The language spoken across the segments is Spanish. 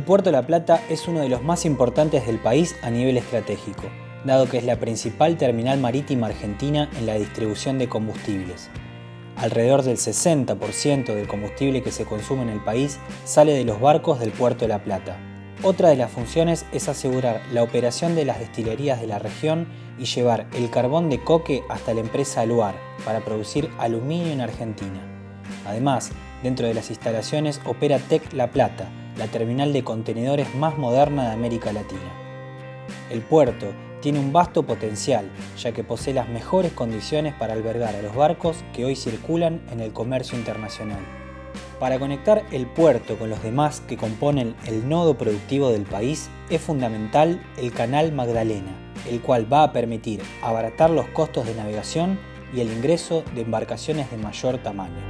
Puerto de La Plata es uno de los más importantes del país a nivel estratégico, dado que es la principal terminal marítima argentina en la distribución de combustibles. Alrededor del 60% del combustible que se consume en el país sale de los barcos del Puerto de La Plata. Otra de las funciones es asegurar la operación de las destilerías de la región y llevar el carbón de coque hasta la empresa Aluar para producir aluminio en Argentina. Además, dentro de las instalaciones opera TEC La Plata, la terminal de contenedores más moderna de América Latina. El puerto tiene un vasto potencial, ya que posee las mejores condiciones para albergar a los barcos que hoy circulan en el comercio internacional. Para conectar el puerto con los demás que componen el nodo productivo del país, es fundamental el Canal Magdalena, el cual va a permitir abaratar los costos de navegación y el ingreso de embarcaciones de mayor tamaño.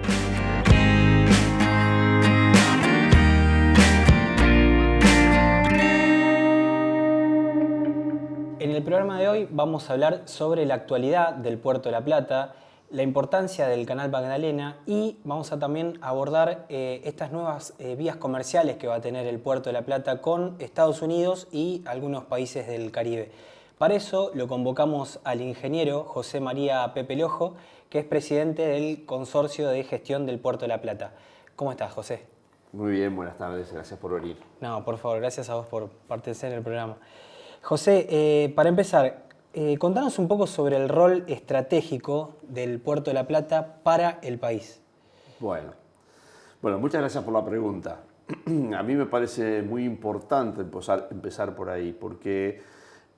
En el programa de hoy vamos a hablar sobre la actualidad del Puerto de La Plata, la importancia del Canal Magdalena y vamos a también abordar estas nuevas vías comerciales que va a tener el Puerto de La Plata con Estados Unidos y algunos países del Caribe. Para eso lo convocamos al ingeniero José María Pepe Lojo, que es presidente del Consorcio de Gestión del Puerto de La Plata. ¿Cómo estás, José? Muy bien, buenas tardes, gracias por venir. No, por favor, gracias a vos por participar en el programa. José, para empezar, contanos un poco sobre el rol estratégico del Puerto de La Plata para el país. Bueno, muchas gracias por la pregunta. A mí me parece muy importante empezar por ahí, porque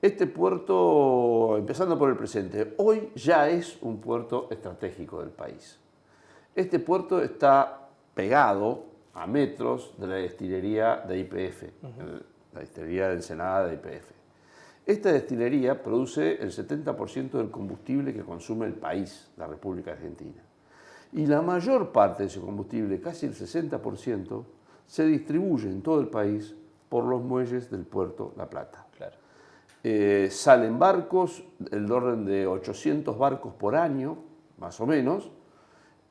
este puerto, empezando por el presente, hoy ya es un puerto estratégico del país. Este puerto está pegado a metros de la destilería de YPF, la destilería de Ensenada de YPF. Esta destilería produce el 70% del combustible que consume el país, la República Argentina. Y la mayor parte de ese combustible, casi el 60%, se distribuye en todo el país por los muelles del Puerto La Plata. Claro. Salen barcos, el orden de 800 barcos por año, más o menos,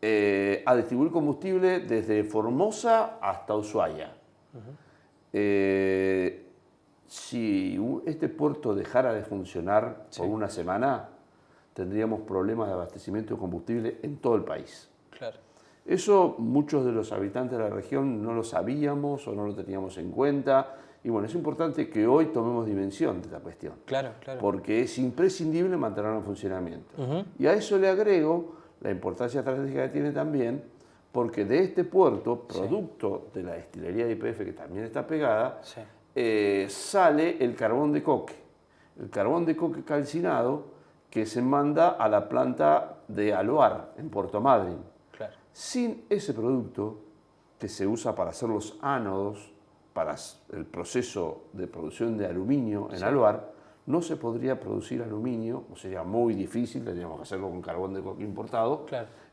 a distribuir combustible desde Formosa hasta Ushuaia. Si este puerto dejara de funcionar por una semana, tendríamos problemas de abastecimiento de combustible en todo el país. Claro. Eso muchos de los habitantes de la región no lo sabíamos o no lo teníamos en cuenta. Y bueno, es importante que hoy tomemos dimensión de esta cuestión. Claro, claro. Porque es imprescindible mantenerlo en funcionamiento. Y a eso le agrego la importancia estratégica que tiene también, porque de este puerto, producto de la destilería de YPF, que también está pegada, sale el carbón de coque. El carbón de coque calcinado que se manda a la planta de Aluar, en Puerto Madryn. Claro. Sin ese producto, que se usa para hacer los ánodos, para el proceso de producción de aluminio en Aluar, no se podría producir aluminio, o sería muy difícil, tendríamos que hacerlo con carbón de coque importado,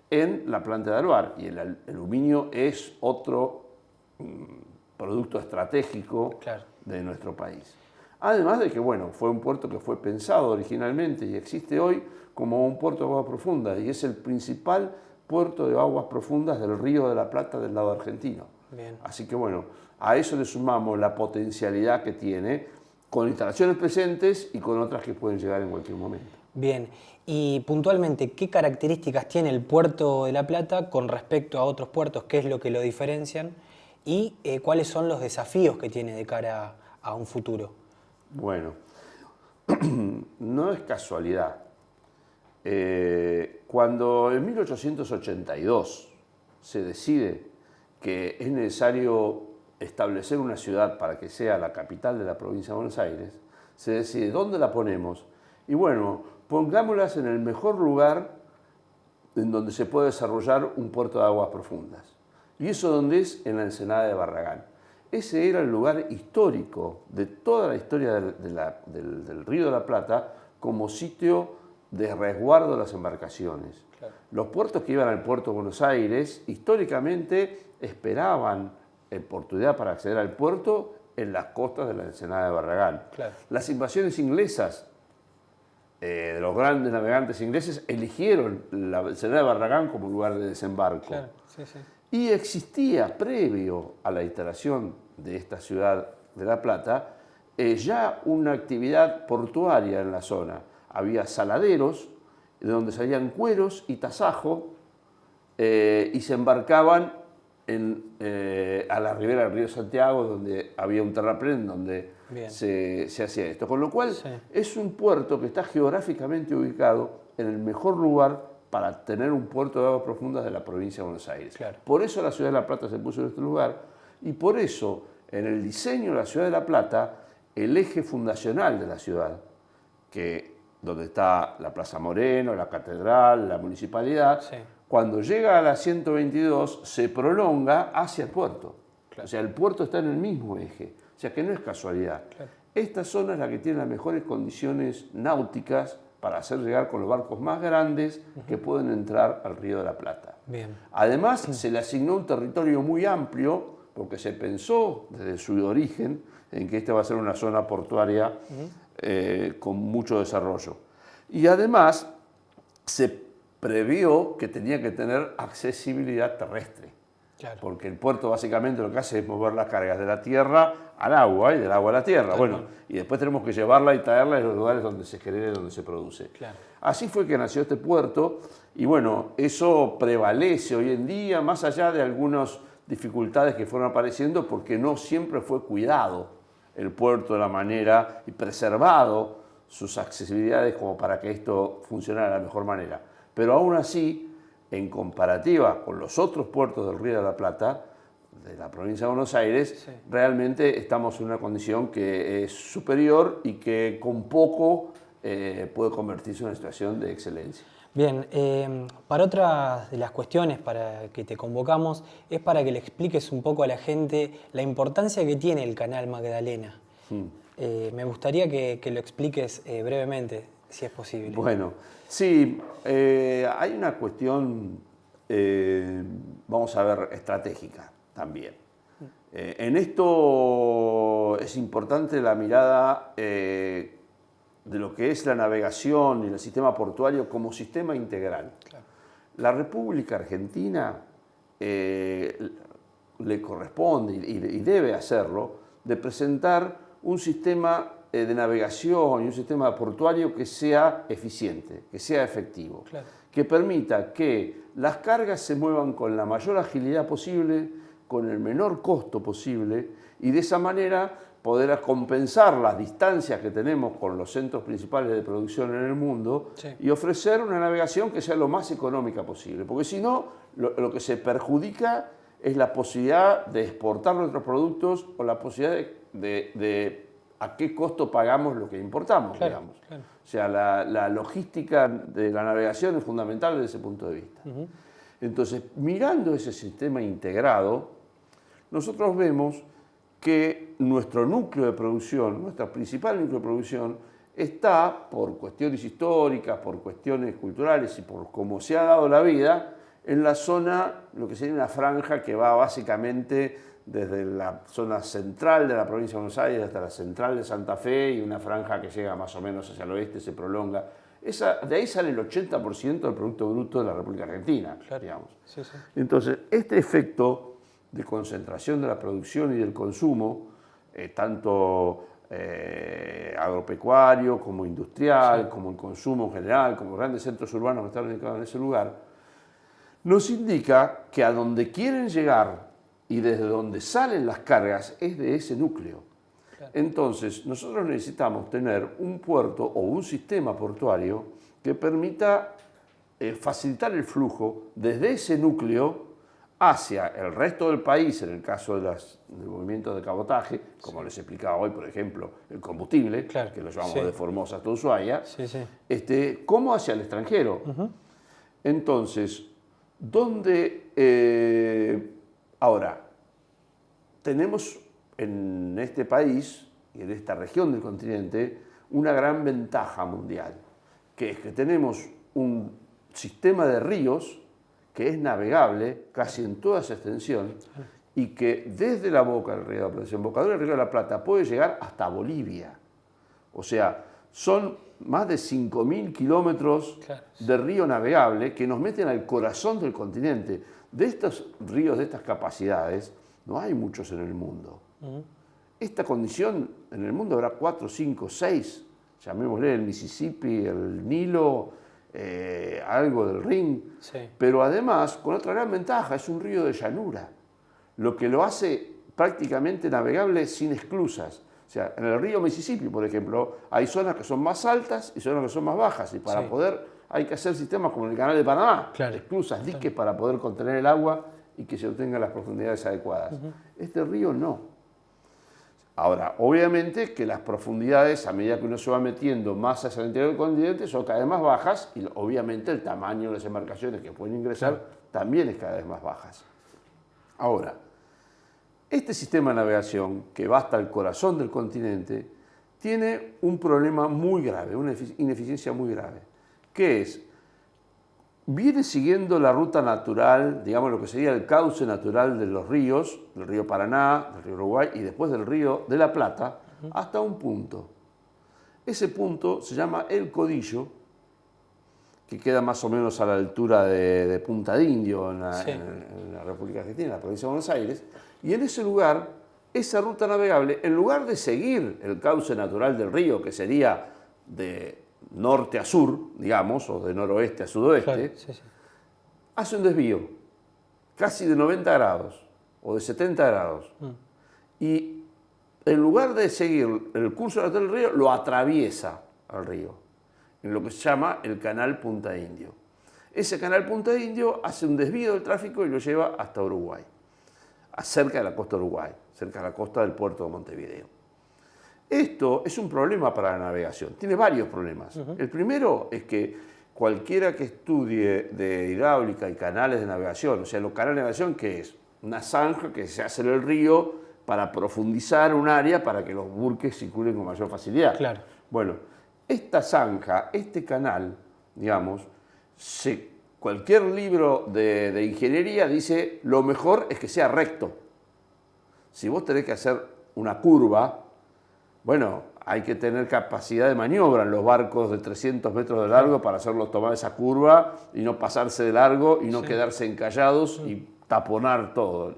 en la planta de Aluar. Y el aluminio es otro producto estratégico de nuestro país. Además de que, bueno, fue un puerto que fue pensado originalmente y existe hoy como un puerto de aguas profundas, y es el principal puerto de aguas profundas del Río de la Plata del lado argentino. Bien. Así que, bueno, a eso le sumamos la potencialidad que tiene, con instalaciones presentes y con otras que pueden llegar en cualquier momento. Bien, y puntualmente, ¿qué características tiene el Puerto de La Plata con respecto a otros puertos? ¿Qué es lo que lo diferencian? ¿Y cuáles son los desafíos que tiene de cara a un futuro? Bueno, no es casualidad. Cuando en 1882 se decide que es necesario establecer una ciudad para que sea la capital de la provincia de Buenos Aires, se decide dónde la ponemos. Y bueno, pongámoslas en el mejor lugar en donde se puede desarrollar un puerto de aguas profundas. ¿Y eso dónde es? En la Ensenada de Barragán. Ese era el lugar histórico de toda la historia del Río de la Plata como sitio de resguardo de las embarcaciones. Claro. Los puertos que iban al puerto de Buenos Aires históricamente esperaban oportunidad para acceder al puerto en las costas de la Ensenada de Barragán. Claro. Las invasiones inglesas, de los grandes navegantes ingleses, eligieron la Ensenada de Barragán como lugar de desembarco. Claro. Sí. Y existía, previo a la instalación de esta ciudad de La Plata, ya una actividad portuaria en la zona. Había saladeros de donde salían cueros y tasajo y se embarcaban a la ribera del río Santiago, donde había un terraplén donde se hacía esto. Con lo cual es un puerto que está geográficamente ubicado en el mejor lugar para tener un puerto de aguas profundas de la provincia de Buenos Aires. Claro. Por eso la ciudad de La Plata se puso en este lugar y por eso en el diseño de la ciudad de La Plata, el eje fundacional de la ciudad, donde está la Plaza Moreno, la Catedral, la Municipalidad, cuando llega a la 122 se prolonga hacia el puerto. Claro. O sea, el puerto está en el mismo eje. O sea, que no es casualidad. Claro. Esta zona es la que tiene las mejores condiciones náuticas para hacer llegar con los barcos más grandes que pueden entrar al Río de la Plata. Bien. Además, se le asignó un territorio muy amplio, porque se pensó desde su origen en que esta va a ser una zona portuaria con mucho desarrollo. Y además, se previó que tenía que tener accesibilidad terrestre. Claro. Porque el puerto básicamente lo que hace es mover las cargas de la tierra al agua y del agua a la tierra. Claro. Bueno, y después tenemos que llevarla y traerla a los lugares donde se genere, donde se produce. Claro. Así fue que nació este puerto y bueno, eso prevalece hoy en día, más allá de algunas dificultades que fueron apareciendo, porque no siempre fue cuidado el puerto de la manera y preservado sus accesibilidades como para que esto funcionara de la mejor manera. Pero aún así, en comparativa con los otros puertos del Río de la Plata, de la provincia de Buenos Aires, realmente estamos en una condición que es superior y que con poco puede convertirse en una situación de excelencia. Bien, para otra de las cuestiones para que te convocamos es para que le expliques un poco a la gente la importancia que tiene el Canal Magdalena. Me gustaría que lo expliques brevemente, si es posible. Bueno, sí, hay una cuestión, vamos a ver, estratégica también. En esto es importante la mirada de lo que es la navegación y el sistema portuario como sistema integral. Claro. La República Argentina le corresponde y debe hacerlo, de presentar un sistema de navegación y un sistema portuario que sea eficiente, que sea efectivo, claro, que permita que las cargas se muevan con la mayor agilidad posible, con el menor costo posible y de esa manera poder compensar las distancias que tenemos con los centros principales de producción en el mundo y ofrecer una navegación que sea lo más económica posible, porque si no, lo que se perjudica es la posibilidad de exportar nuestros productos o la posibilidad de a qué costo pagamos lo que importamos, claro, digamos. Claro. O sea, la logística de la navegación es fundamental desde ese punto de vista. Entonces, mirando ese sistema integrado, nosotros vemos que nuestro núcleo de producción, nuestra principal núcleo de producción, está, por cuestiones históricas, por cuestiones culturales y por cómo se ha dado la vida, en la zona, lo que sería una franja que va básicamente desde la zona central de la provincia de Buenos Aires hasta la central de Santa Fe y una franja que llega más o menos hacia el oeste, se prolonga. De ahí sale el 80% del Producto Bruto de la República Argentina, claro, digamos. Sí, sí. Entonces, este efecto de concentración de la producción y del consumo, tanto agropecuario como industrial, sí, como el consumo en general, como grandes centros urbanos que están ubicados en ese lugar, nos indica que a donde quieren llegar y desde donde salen las cargas es de ese núcleo. Claro. Entonces, nosotros necesitamos tener un puerto o un sistema portuario que permita facilitar el flujo desde ese núcleo hacia el resto del país, en el caso del movimiento de cabotaje, como les explicaba hoy, por ejemplo, el combustible, claro, que lo llevamos de Formosa hasta Ushuaia, como hacia el extranjero. Entonces, ahora, tenemos en este país y en esta región del continente una gran ventaja mundial, que es que tenemos un sistema de ríos que es navegable casi en toda su extensión y que desde la boca del río de la Plata, desembocadura del río de la Plata, puede llegar hasta Bolivia. O sea, son más de 5.000 kilómetros de río navegable que nos meten al corazón del continente. De estos ríos, de estas capacidades, no hay muchos en el mundo. esta condición en el mundo habrá 4, 5, 6, llamémosle el Mississippi, el Nilo, algo del Rin, Sí. pero además, con otra gran ventaja, es un río de llanura, lo que lo hace prácticamente navegable sin esclusas. O sea, en el río Mississippi, por ejemplo, hay zonas que son más altas y zonas que son más bajas, y para Sí. poder hay que hacer sistemas como en el Canal de Panamá, Claro. esclusas, diques para poder contener el agua y que se obtengan las profundidades adecuadas. Este río no. Ahora, obviamente que las profundidades, a medida que uno se va metiendo más hacia el interior del continente, son cada vez más bajas y obviamente el tamaño de las embarcaciones que pueden ingresar también es cada vez más bajas. Ahora, este sistema de navegación que va hasta el corazón del continente tiene un problema muy grave, una ineficiencia muy grave, que es, viene siguiendo la ruta natural, digamos lo que sería el cauce natural de los ríos, del río Paraná, del río Uruguay y después del río de la Plata, hasta un punto. Ese punto se llama El Codillo, que queda más o menos a la altura de Punta de Indio, en la República Argentina, en la provincia de Buenos Aires, y en ese lugar, esa ruta navegable, en lugar de seguir el cauce natural del río, que sería de norte a sur, digamos, o de noroeste a sudoeste, Claro, sí, sí. hace un desvío, casi de 90 grados, o de 70 grados, y en lugar de seguir el curso natural del río, lo atraviesa al río, en lo que se llama el Canal Punta Indio. Ese Canal Punta Indio hace un desvío del tráfico y lo lleva hasta Uruguay, cerca de la costa de Uruguay, cerca de la costa del puerto de Montevideo. Esto es un problema para la navegación, tiene varios problemas. El primero es que cualquiera que estudie de hidráulica y canales de navegación, o sea, los canales de navegación, ¿qué es? Una zanja que se hace en el río para profundizar un área para que los buques circulen con mayor facilidad. Claro. Bueno, esta zanja, este canal, digamos, cualquier libro de ingeniería dice lo mejor es que sea recto. Si vos tenés que hacer una curva, bueno, hay que tener capacidad de maniobra en los barcos de 300 metros de largo para hacerlos tomar esa curva y no pasarse de largo y no quedarse encallados y taponar todo.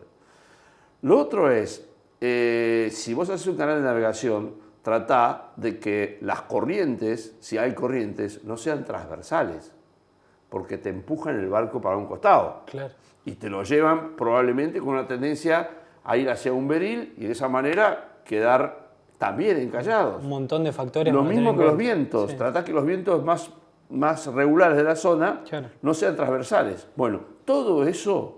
Lo otro es, si vos haces un canal de navegación, tratá de que las corrientes, si hay corrientes, no sean transversales, porque te empujan el barco para un costado. Claro. Y te lo llevan probablemente con una tendencia a ir hacia un beril y de esa manera quedar también encallados. Un montón de factores. Lo para tener mismo en que los cuenta. vientos, Sí. tratá que los vientos más regulares de la zona Claro. no sean transversales. Bueno, todo eso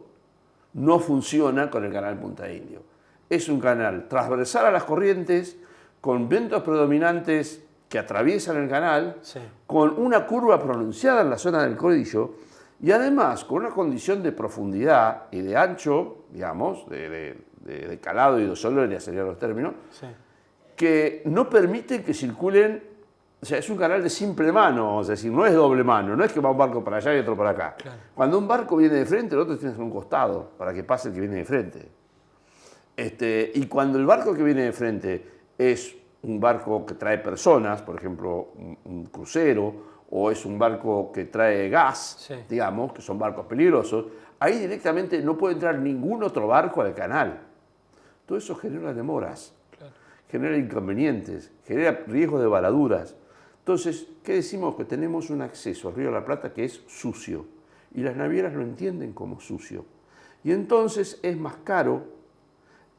no funciona con el canal Punta Indio. Es un canal transversal a las corrientes, con vientos predominantes que atraviesan el canal, Sí. con una curva pronunciada en la zona del Codillo y además con una condición de profundidad y de ancho, digamos, de calado y de solería serían los términos, Sí. que no permiten que circulen, o sea, es un canal de simple mano, es decir, no es doble mano, no es que va un barco para allá y otro para acá. Claro. Cuando un barco viene de frente, el otro tiene que hacer un costado para que pase el que viene de frente. Y cuando el barco que viene de frente es un barco que trae personas, por ejemplo, un crucero, o es un barco que trae gas, Sí. digamos, que son barcos peligrosos, ahí directamente no puede entrar ningún otro barco al canal. Todo eso genera demoras, Claro. genera inconvenientes, genera riesgo de varaduras. Entonces, ¿qué decimos? Que tenemos un acceso al Río de la Plata que es sucio, y las navieras lo entienden como sucio. Y entonces es más caro,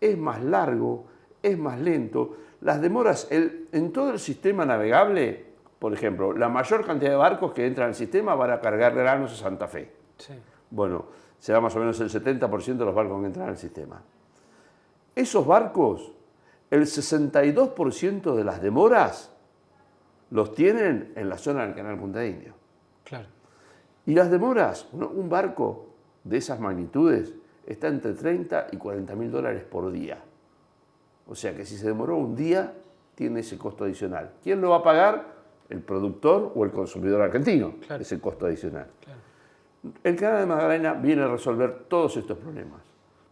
es más largo, es más lento. Las demoras, en todo el sistema navegable, por ejemplo, la mayor cantidad de barcos que entran al sistema van a cargar granos a Santa Fe. Sí. Bueno, será más o menos el 70% de los barcos que entran al sistema. Esos barcos, el 62% de las demoras los tienen en la zona del Canal Punta Indio. Claro. Y las demoras, un barco de esas magnitudes está entre 30 y 40 mil dólares por día. O sea que si se demoró un día, tiene ese costo adicional. ¿Quién lo va a pagar? ¿El productor o el consumidor argentino? Claro. Ese costo adicional. Claro. El Canal de Magdalena viene a resolver todos estos problemas,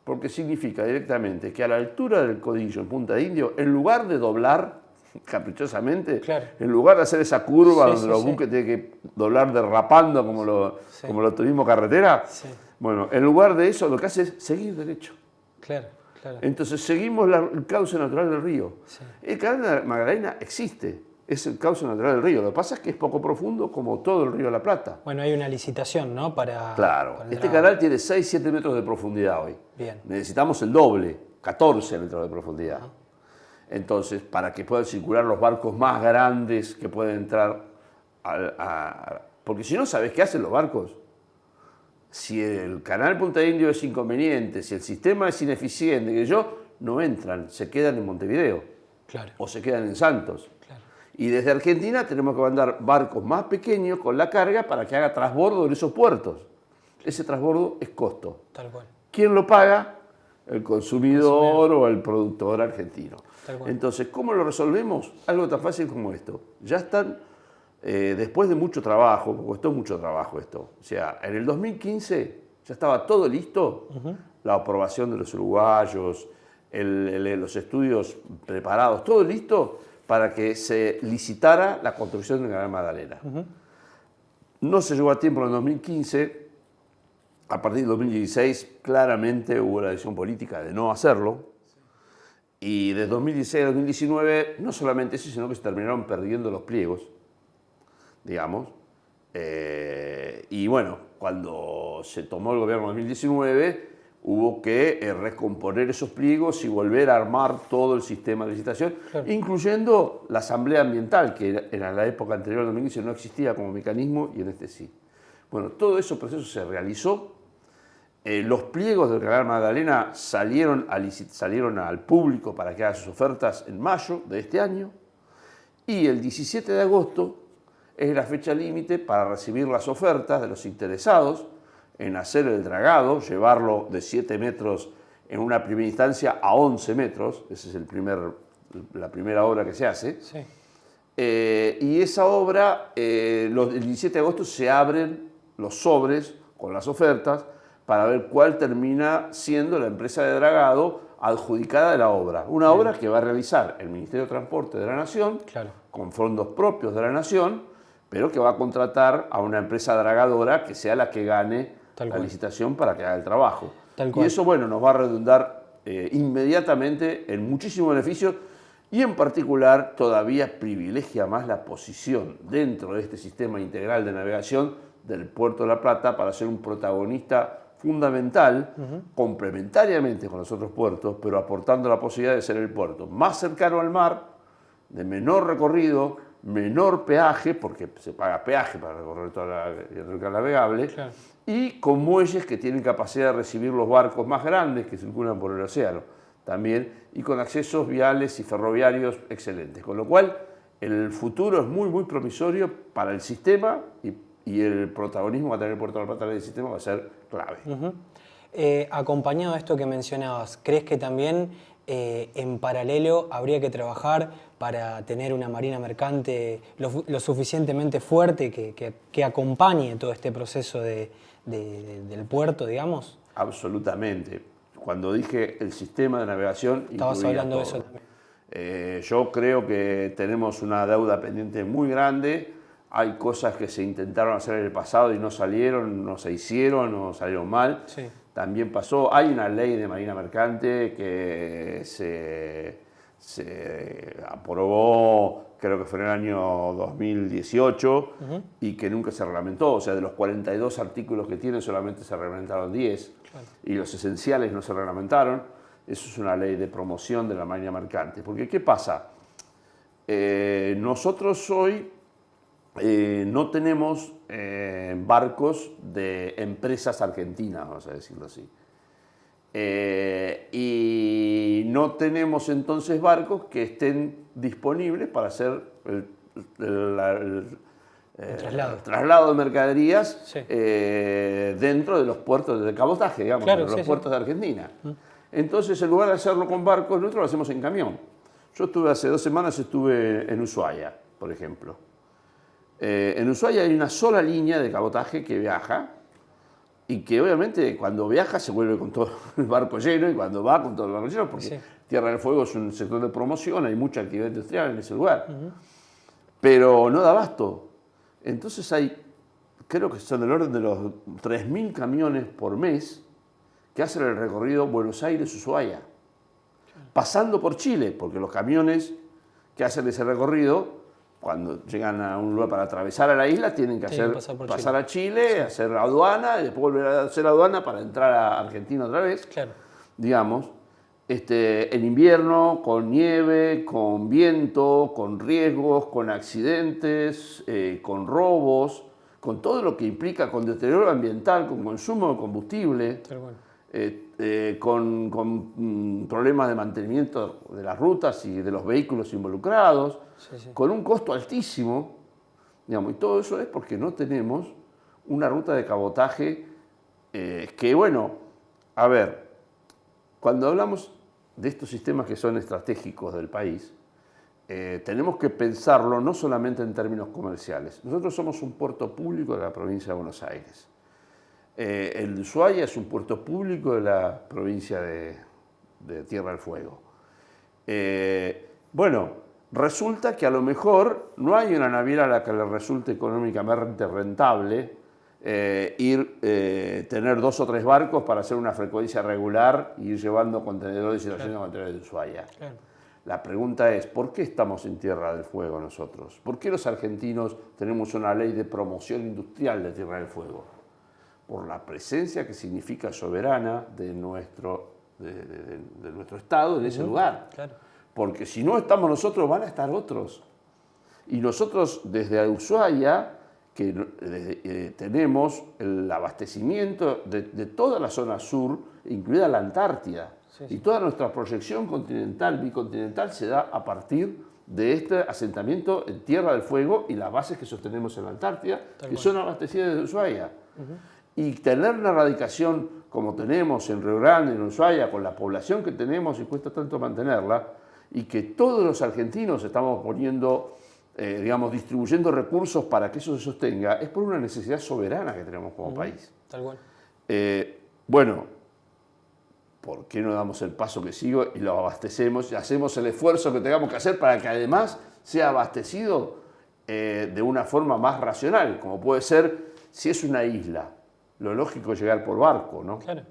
porque significa directamente que a la altura del Codillo, en Punta de Indio, en lugar de doblar caprichosamente, Claro. en lugar de hacer esa curva Sí, donde sí, los sí. buques tienen que doblar derrapando como lo turismo carretera, Sí. bueno, en lugar de eso lo que hace es seguir derecho. Claro. Claro. Entonces seguimos el cauce natural del río. Sí. El canal de Magdalena existe, es el cauce natural del río. Lo que pasa es que es poco profundo como todo el río de la Plata. Bueno, hay una licitación, ¿no? Claro, para el este dragado. canal tiene 6-7 metros de profundidad hoy. Bien. Necesitamos el doble, 14 metros de profundidad. Entonces, para que puedan circular los barcos más grandes que pueden entrar porque si no, ¿sabes qué hacen los barcos? Si el canal Punta Indio es inconveniente, si el sistema es ineficiente, no entran, se quedan en Montevideo. Claro. O se quedan en Santos. Claro. Y desde Argentina tenemos que mandar barcos más pequeños con la carga para que haga transbordo en esos puertos. Ese transbordo es costo. Tal cual. ¿Quién lo paga? El consumidor o el productor argentino. Tal cual. Entonces, ¿cómo lo resolvemos? Algo tan fácil como esto. Ya están, después de mucho trabajo, porque costó mucho trabajo esto. O sea, en el 2015 ya estaba todo listo, la aprobación de los uruguayos, los estudios preparados, todo listo para que se licitara la construcción del Canal Magdalena. No se llegó a tiempo en el 2015, a partir del 2016 claramente hubo la decisión política de no hacerlo, y de 2016 a 2019 no solamente eso, sino que se terminaron perdiendo los pliegos, digamos, y bueno, cuando se tomó el gobierno en 2019, hubo que recomponer esos pliegos y volver a armar todo el sistema de licitación, claro, incluyendo la asamblea ambiental, que en la época anterior al 2015 no existía como mecanismo y en este sí. Bueno, todo ese proceso se realizó. Los pliegos del Canal Magdalena salieron al público para que haga sus ofertas en mayo de este año, y el 17 de agosto es la fecha límite para recibir las ofertas de los interesados en hacer el dragado, llevarlo de 7 metros en una primera instancia a 11 metros, esa es la primera obra que se hace. Sí. Y esa obra, el 17 de agosto se abren los sobres con las ofertas para ver cuál termina siendo la empresa de dragado adjudicada de la obra. Una obra que va a realizar el Ministerio de Transporte de la Nación, claro, con fondos propios de la Nación, pero que va a contratar a una empresa dragadora que sea la que gane la licitación para que haga el trabajo. Y eso, bueno, nos va a redundar inmediatamente en muchísimos beneficios, y en particular todavía privilegia más la posición dentro de este sistema integral de navegación del Puerto de La Plata para ser un protagonista fundamental, complementariamente con los otros puertos, pero aportando la posibilidad de ser el puerto más cercano al mar, de menor recorrido, menor peaje, porque se paga peaje para recorrer toda la ruta navegable, claro, y con muelles que tienen capacidad de recibir los barcos más grandes que circulan por el océano también, y con accesos viales y ferroviarios excelentes. Con lo cual, el futuro es muy, muy promisorio para el sistema, y el protagonismo que va a tener el Puerto de La Plata en el sistema va a ser clave. Acompañado de esto que mencionabas, ¿crees que también en paralelo habría que trabajar para tener una marina mercante lo suficientemente fuerte que acompañe todo este proceso del puerto, digamos? Absolutamente. Cuando dije el sistema de navegación, estabas hablando de eso también. Yo creo que tenemos una deuda pendiente muy grande. Hay cosas que se intentaron hacer en el pasado y no salieron, no se hicieron, no salieron mal. Sí. También pasó, hay una ley de marina mercante que se aprobó, creo que fue en el año 2018, y que nunca se reglamentó. O sea, de los 42 artículos que tiene, solamente se reglamentaron 10, claro, y los esenciales no se reglamentaron. Eso es una ley de promoción de la marina mercante. Porque, ¿qué pasa? Nosotros hoy no tenemos barcos de empresas argentinas, vamos a decirlo así. Y no tenemos entonces barcos que estén disponibles para hacer el traslado de mercaderías, sí, dentro de los puertos de cabotaje, digamos, claro, de los puertos de Argentina. Entonces, en lugar de hacerlo con barcos, nosotros lo hacemos en camión. Yo hace 2 semanas estuve en Ushuaia, por ejemplo. En Ushuaia hay una sola línea de cabotaje que viaja, y que obviamente cuando viaja se vuelve con todo el barco lleno, y cuando va con todo el barco lleno, porque sí, Tierra del Fuego es un sector de promoción, hay mucha actividad industrial en ese lugar, pero no da abasto. Entonces creo que son del orden de los 3.000 camiones por mes que hacen el recorrido Buenos Aires-Ushuaia. pasando por Chile, porque los camiones que hacen ese recorrido, cuando llegan a un lugar para atravesar a la isla, tienen que pasar a Chile, hacer la aduana y después volver a hacer la aduana para entrar a Argentina otra vez, digamos. En invierno, con nieve, con viento, con riesgos, con accidentes, con robos, con todo lo que implica, con deterioro ambiental, con consumo de combustible, con problemas de mantenimiento de las rutas y de los vehículos involucrados, con un costo altísimo, digamos, y todo eso es porque no tenemos una ruta de cabotaje que, bueno, a ver, cuando hablamos de estos sistemas que son estratégicos del país, tenemos que pensarlo no solamente en términos comerciales. Nosotros somos un puerto público de la provincia de Buenos Aires. El de Ushuaia es un puerto público de la provincia de Tierra del Fuego. Bueno, resulta que a lo mejor no hay una naviera a la que le resulte económicamente rentable tener 2 o 3 barcos para hacer una frecuencia regular y ir llevando contenedores y trayendo contenedores de Ushuaia. La pregunta es, ¿por qué estamos en Tierra del Fuego nosotros? ¿Por qué los argentinos tenemos una ley de promoción industrial de Tierra del Fuego? Por la presencia que significa soberana de nuestro Estado en ese lugar. Porque si no estamos nosotros, van a estar otros. Y nosotros desde Ushuaia, que tenemos el abastecimiento de toda la zona sur, incluida la Antártida. Y toda nuestra proyección continental, bicontinental, se da a partir de este asentamiento en Tierra del Fuego y las bases que sostenemos en la Antártida, que son abastecidas desde Ushuaia. Y tener una radicación como tenemos en Río Grande, en Ushuaia, con la población que tenemos y cuesta tanto mantenerla, y que todos los argentinos estamos poniendo, digamos, distribuyendo recursos para que eso se sostenga, es por una necesidad soberana que tenemos como país. Tal cual. Bueno, ¿por qué no damos el paso que sigo y lo abastecemos y hacemos el esfuerzo que tengamos que hacer para que además sea abastecido de una forma más racional, como puede ser si es una isla? Lo lógico es llegar por barco, ¿no? Claro.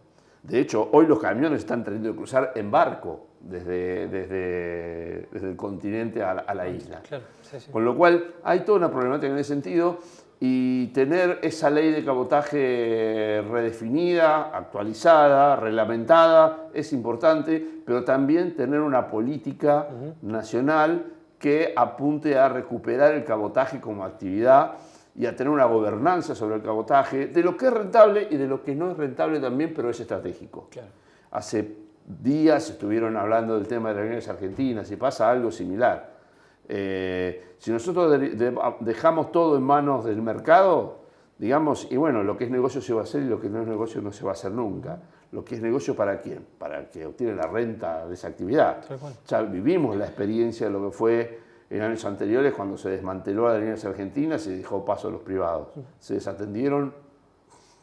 De hecho, hoy los camiones están teniendo que cruzar en barco desde el continente a la isla. Claro. Con lo cual, hay toda una problemática en ese sentido y tener esa ley de cabotaje redefinida, actualizada, reglamentada, es importante, pero también tener una política nacional que apunte a recuperar el cabotaje como actividad y a tener una gobernanza sobre el cabotaje, de lo que es rentable y de lo que no es rentable también, pero es estratégico. Claro. Hace días estuvieron hablando del tema de las aviones argentinas y pasa algo similar. Si nosotros dejamos todo en manos del mercado, digamos, y bueno, lo que es negocio se va a hacer y lo que no es negocio no se va a hacer nunca. Lo que es negocio, ¿para quién? Para el que obtiene la renta de esa actividad. Ya vivimos la experiencia de lo que fue en años anteriores cuando se desmanteló a las líneas argentinas y dejó paso a los privados. Se desatendieron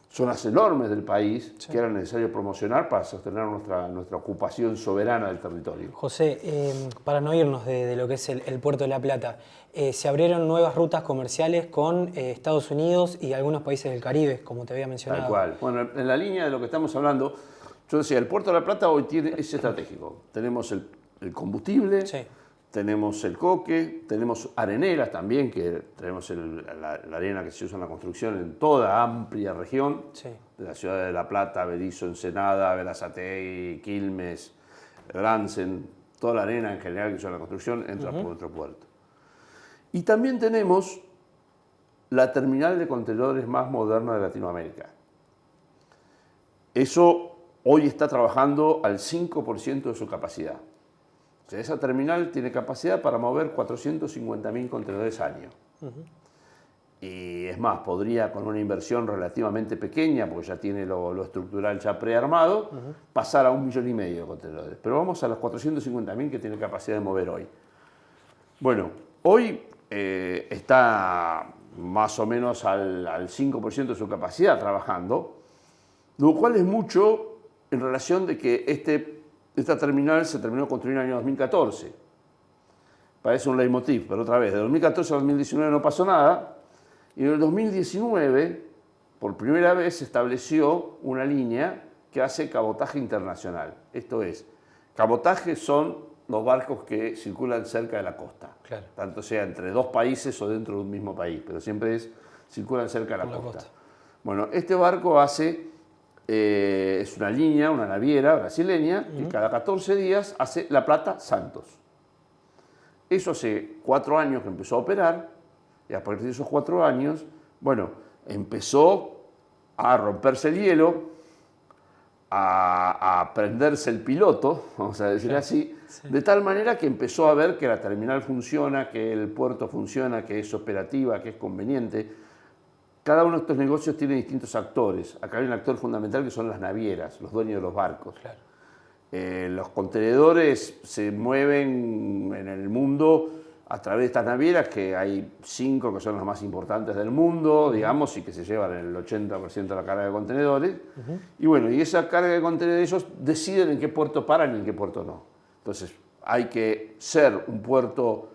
zonas enormes del país que era necesario promocionar para sostener nuestra ocupación soberana del territorio. José, para no irnos de lo que es el Puerto de La Plata, se abrieron nuevas rutas comerciales con Estados Unidos y algunos países del Caribe, como te había mencionado. Tal cual. Bueno, en la línea de lo que estamos hablando, yo decía, el Puerto de La Plata hoy es estratégico. Tenemos el combustible, tenemos el coque, tenemos areneras también, que tenemos la arena que se usa en la construcción en toda amplia región, de la ciudad de La Plata, Berisso, Ensenada, Berazategui, Quilmes, Bransen, toda la arena en general que se usa en la construcción entra por nuestro puerto. Y también tenemos la terminal de contenedores más moderna de Latinoamérica. Eso hoy está trabajando al 5% de su capacidad. O sea, esa terminal tiene capacidad para mover 450.000 contenedores año. Y es más, podría con una inversión relativamente pequeña, porque ya tiene lo estructural ya prearmado, pasar a 1,5 millones de contenedores. Pero vamos a los 450.000 que tiene capacidad de mover hoy. Bueno, hoy está más o menos al 5% de su capacidad trabajando, lo cual es mucho en relación de que esta terminal se terminó de construir en el año 2014. Parece un leitmotiv, pero otra vez, de 2014 a 2019 no pasó nada, y en el 2019, por primera vez, se estableció una línea que hace cabotaje internacional. Esto es, Cabotaje son los barcos que circulan cerca de la costa. Claro. Tanto sea entre dos países o dentro de un mismo país, pero siempre circulan cerca de la costa. Bueno, este barco es una línea, una naviera brasileña, que cada 14 días hace La Plata-Santos. Eso hace 4 años que empezó a operar, y a partir de esos 4 años, bueno, empezó a romperse el hielo, a prenderse el piloto, vamos a decir así, de tal manera que empezó a ver que la terminal funciona, que el puerto funciona, que es operativa, que es conveniente. Cada uno de estos negocios tiene distintos actores. Acá hay un actor fundamental que son las navieras, los dueños de los barcos. Claro. Los contenedores se mueven en el mundo a través de estas navieras, que hay 5 que son las más importantes del mundo, digamos, y que se llevan el 80% de la carga de contenedores. Y bueno, y esa carga de contenedores, ellos deciden en qué puerto paran y en qué puerto no. Entonces, hay que ser un puerto,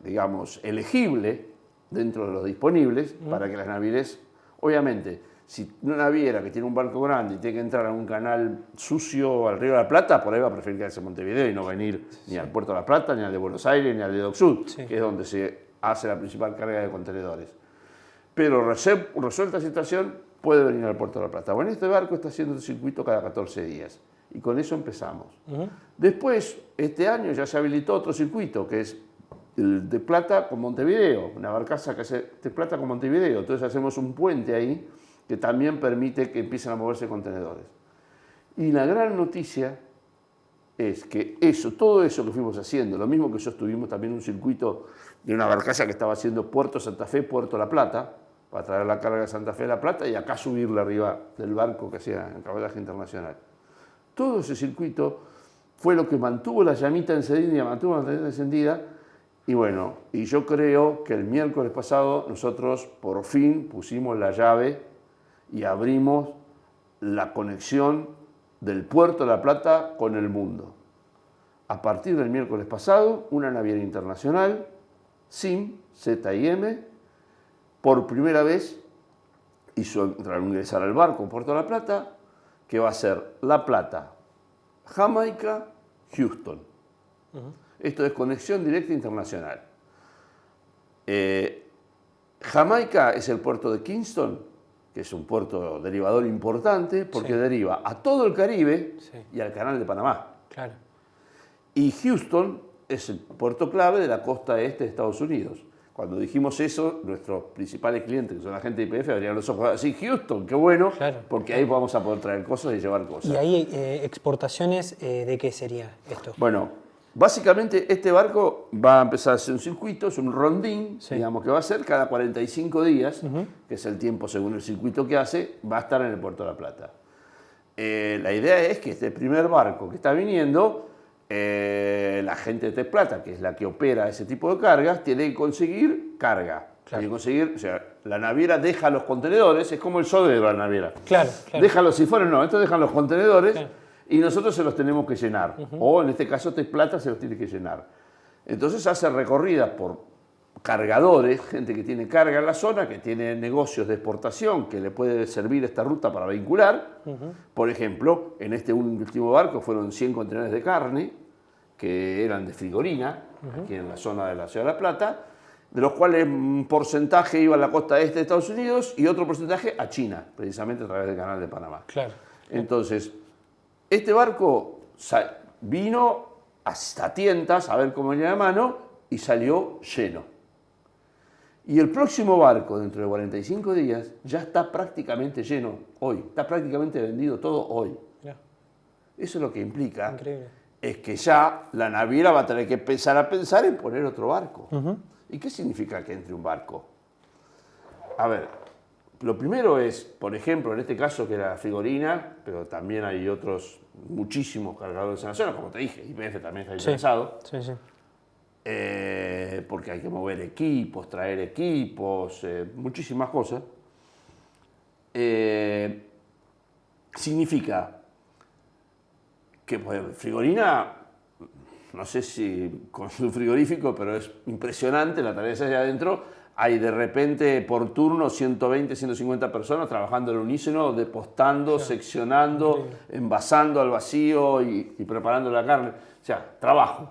digamos, elegible dentro de los disponibles para que las navieras, obviamente, si una naviera que tiene un barco grande y tiene que entrar a un canal sucio al Río de la Plata, por ahí va a preferir quedarse en Montevideo y no venir ni al Puerto de la Plata, ni al de Buenos Aires, ni al de Dock Sud, que es donde se hace la principal carga de contenedores. Pero resuelta la situación, puede venir al Puerto de la Plata. Bueno, este barco está haciendo el circuito cada 14 días y con eso empezamos. Después, este año ya se habilitó otro circuito, que es el de Plata con Montevideo, una barcaza que hace de Plata con Montevideo. Entonces hacemos un puente ahí que también permite que empiecen a moverse contenedores. Y la gran noticia es que todo eso que fuimos haciendo, lo mismo que sostuvimos también un circuito de una barcaza que estaba haciendo Puerto Santa Fe, Puerto La Plata, para traer la carga de Santa Fe a La Plata y acá subirla arriba del barco que hacía en cabotaje internacional. Todo ese circuito fue lo que mantuvo la llamita encendida, y bueno, y yo creo que el miércoles pasado nosotros por fin pusimos la llave y abrimos la conexión del Puerto de La Plata con el mundo. A partir del miércoles pasado, una naviera internacional, ZIM, Z-I-M, por primera vez hizo ingresar al barco en Puerto de La Plata, que va a ser La Plata, Jamaica, Houston. Esto es conexión directa internacional. Jamaica es el puerto de Kingston, que es un puerto derivador importante porque deriva a todo el Caribe y al Canal de Panamá. Claro. Y Houston es el puerto clave de la costa este de Estados Unidos. Cuando dijimos eso, nuestros principales clientes, que son la gente de IPF, abrían los ojos así, Houston, qué bueno, porque ahí vamos a poder traer cosas y llevar cosas. ¿Y ahí exportaciones de qué sería esto? Bueno, básicamente este barco va a empezar a hacer un circuito, es un rondín, digamos, que va a ser cada 45 días, que es el tiempo según el circuito que hace, va a estar en el Puerto de La Plata. La idea es que este primer barco que está viniendo, la gente de Tec Plata, que es la que opera ese tipo de cargas, tiene que conseguir carga. Tiene que conseguir, o sea, la naviera deja los contenedores, es como el sodero de la naviera. Deja los sifones, no, estos dejan los contenedores y nosotros se los tenemos que llenar. O en este caso Tec Plata se los tiene que llenar. Entonces hace recorridas por cargadores, gente que tiene carga en la zona, que tiene negocios de exportación, que le puede servir esta ruta para vincular. Por ejemplo, en este último barco fueron 100 contenedores de carne, que eran de Frigorina, aquí en la zona de la Ciudad de La Plata, de los cuales un porcentaje iba a la costa este de Estados Unidos y otro porcentaje a China, precisamente a través del Canal de Panamá. Entonces, este barco vino hasta tientas a ver cómo venía la mano y salió lleno. Y el próximo barco, dentro de 45 días, ya está prácticamente lleno hoy. Está prácticamente vendido todo hoy. Eso es lo que implica es que ya la naviera va a tener que empezar a pensar en poner otro barco. ¿Y qué significa que entre un barco? A ver, lo primero es, por ejemplo, en este caso que era Frigorina, pero también hay otros muchísimos cargadores en la zona, como te dije, IPF también está interesado. Porque hay que mover equipos, traer equipos, muchísimas cosas. Significa que pues, Frigorina, no sé si con su frigorífico, pero es impresionante la tarea que se hace adentro, hay de repente por turno 120, 150 personas trabajando al unísono, depostando, seccionando, envasando al vacío y preparando la carne. O sea, trabajo.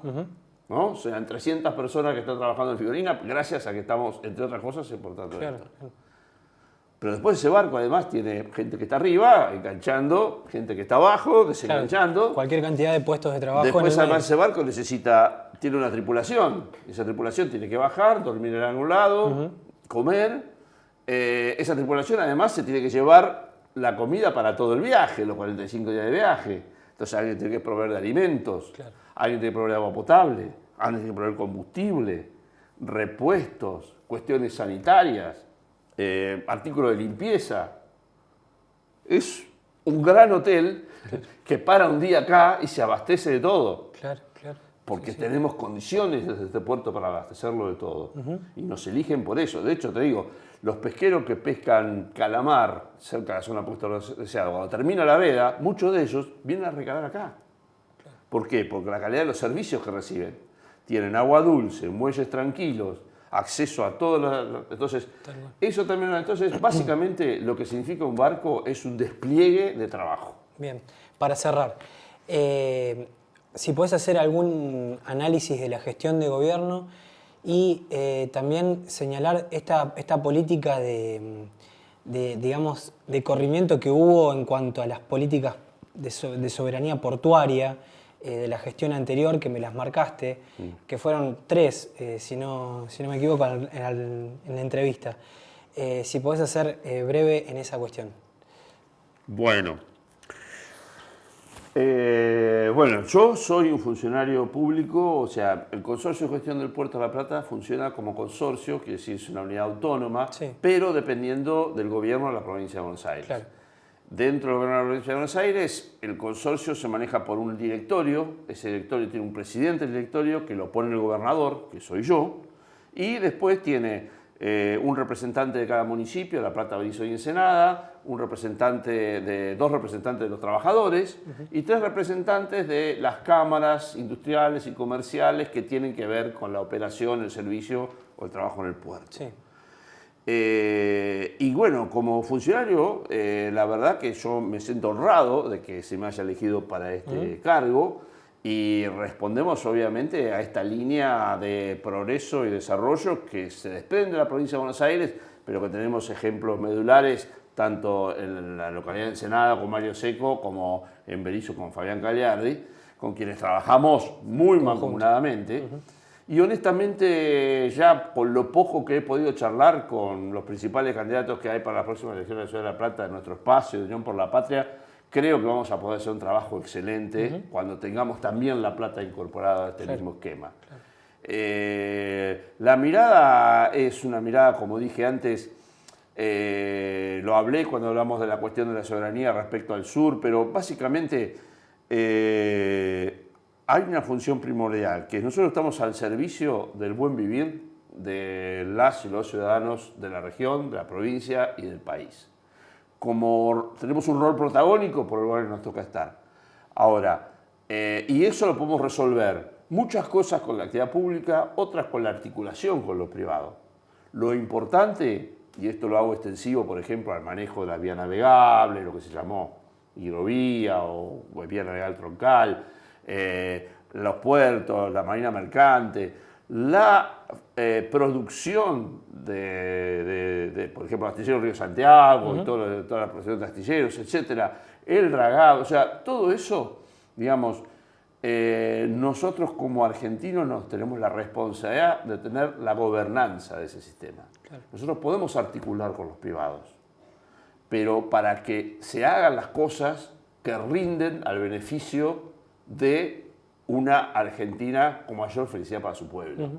¿No? O sea, 300 personas que están trabajando en figurina gracias a que estamos, entre otras cosas, exportando esto. Pero después ese barco además tiene gente que está arriba, enganchando, gente que está abajo, desenganchando. Claro, cualquier cantidad de puestos de trabajo. Después además ese barco tiene una tripulación. Esa tripulación tiene que bajar, dormir en algún lado, comer. Esa tripulación además se tiene que llevar la comida para todo el viaje, los 45 días de viaje. Entonces alguien tiene que proveer de alimentos, alguien tiene que proveer de agua potable, alguien tiene que proveer combustible, repuestos, cuestiones sanitarias. Artículos de limpieza. Es un gran hotel que para un día acá y se abastece de todo. Porque tenemos condiciones desde este puerto para abastecerlo de todo. Y nos eligen por eso. De hecho, te digo, los pesqueros que pescan calamar cerca de la zona puesta deseada, cuando termina la veda, muchos de ellos vienen a recalar acá. ¿Por qué? Porque la calidad de los servicios que reciben. Tienen agua dulce, muelles tranquilos, acceso a todo. Entonces, eso también. Entonces, básicamente lo que significa un barco es un despliegue de trabajo. Bien, para cerrar, si podés hacer algún análisis de la gestión de gobierno y también señalar esta política digamos, de corrimiento que hubo en cuanto a las políticas de soberanía portuaria, de la gestión anterior, que me las marcaste, que fueron 3, si no me equivoco, en la entrevista. Si podés hacer breve en esa cuestión. Bueno, yo soy un funcionario público, o sea, el Consorcio de Gestión del Puerto de La Plata funciona como consorcio, quiere decir es una unidad autónoma, pero dependiendo del gobierno de la provincia de Buenos Aires. Dentro del gobierno de la provincia de Buenos Aires, el consorcio se maneja por un directorio. Ese directorio tiene un presidente del directorio que lo pone el gobernador, que soy yo, y después tiene un representante de cada municipio, La Plata, Berizo y Ensenada, dos representantes de los trabajadores y 3 representantes de las cámaras industriales y comerciales que tienen que ver con la operación, el servicio o el trabajo en el puerto. Y bueno, como funcionario, la verdad que yo me siento honrado de que se me haya elegido para este cargo y respondemos obviamente a esta línea de progreso y desarrollo que se desprende de la provincia de Buenos Aires, pero que tenemos ejemplos medulares tanto en la localidad de Ensenada con Mario Seco como en Berizo con Fabián Cagliardi, con quienes trabajamos muy mancomunadamente. Y honestamente, ya por lo poco que he podido charlar con los principales candidatos que hay para las próximas elecciones de la Ciudad de La Plata, de nuestro espacio de Unión por la Patria, creo que vamos a poder hacer un trabajo excelente cuando tengamos también La Plata incorporada a este mismo esquema. La mirada es una mirada, como dije antes, lo hablé cuando hablamos de la cuestión de la soberanía respecto al sur, pero básicamente hay una función primordial, que nosotros estamos al servicio del buen vivir de las y los ciudadanos de la región, de la provincia y del país. Como tenemos un rol protagónico, por el lugar que nos toca estar. Ahora, y eso lo podemos resolver muchas cosas con la actividad pública, otras con la articulación con lo privado. Lo importante, y esto lo hago extensivo, por ejemplo, al manejo de la vía navegable, lo que se llamó hidrovía o vía navegable troncal, los puertos, la marina mercante, la producción por ejemplo, astilleros Río Santiago, y toda la producción de astilleros, etcétera, el dragado, o sea, todo eso, digamos, nosotros como argentinos nos tenemos la responsabilidad de tener la gobernanza de ese sistema. Nosotros podemos articular con los privados, pero para que se hagan las cosas que rinden al beneficio de una Argentina con mayor felicidad para su pueblo.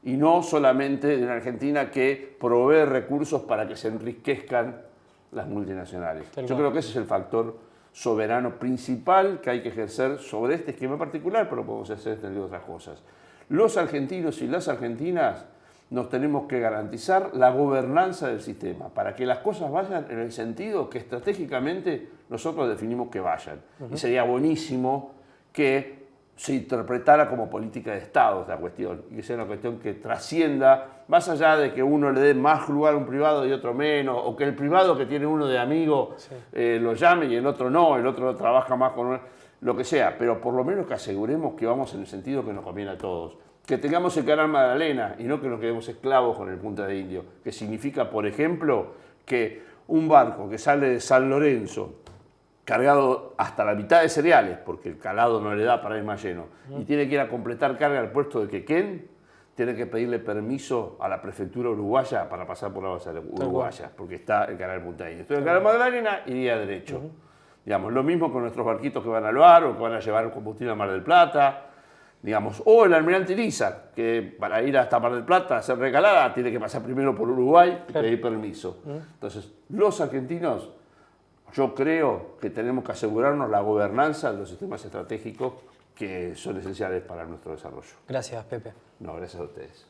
Y no solamente de una Argentina que provee recursos para que se enriquezcan las multinacionales. Yo creo que ese es el factor soberano principal que hay que ejercer sobre este esquema particular, pero podemos hacer de otras cosas. Los argentinos y las argentinas nos tenemos que garantizar la gobernanza del sistema para que las cosas vayan en el sentido que estratégicamente nosotros definimos que vayan. Y sería buenísimo que se interpretara como política de Estado esta cuestión, y que sea una cuestión que trascienda, más allá de que uno le dé más lugar a un privado y otro menos, o que el privado que tiene uno de amigo lo llame y el otro no, el otro trabaja más con lo que sea, pero por lo menos que aseguremos que vamos en el sentido que nos conviene a todos. Que tengamos el canal Magdalena y no que nos quedemos esclavos con el Punta de Indio, que significa, por ejemplo, que un barco que sale de San Lorenzo cargado hasta la mitad de cereales, porque el calado no le da para ir más lleno, y tiene que ir a completar carga al puerto de Quequén, tiene que pedirle permiso a la prefectura uruguaya para pasar por la base uruguaya, porque está el canal Punta de Indio. Entonces el canal Magdalena iría derecho. Digamos, lo mismo con nuestros barquitos que van al bar o que van a llevar combustible a Mar del Plata, digamos, o el almirante Irizar, que para ir hasta Mar del Plata a hacer recalada tiene que pasar primero por Uruguay y pedir permiso. Entonces, los argentinos, yo creo que tenemos que asegurarnos la gobernanza de los sistemas estratégicos que son esenciales para nuestro desarrollo. Gracias, Pepe. No, gracias a ustedes.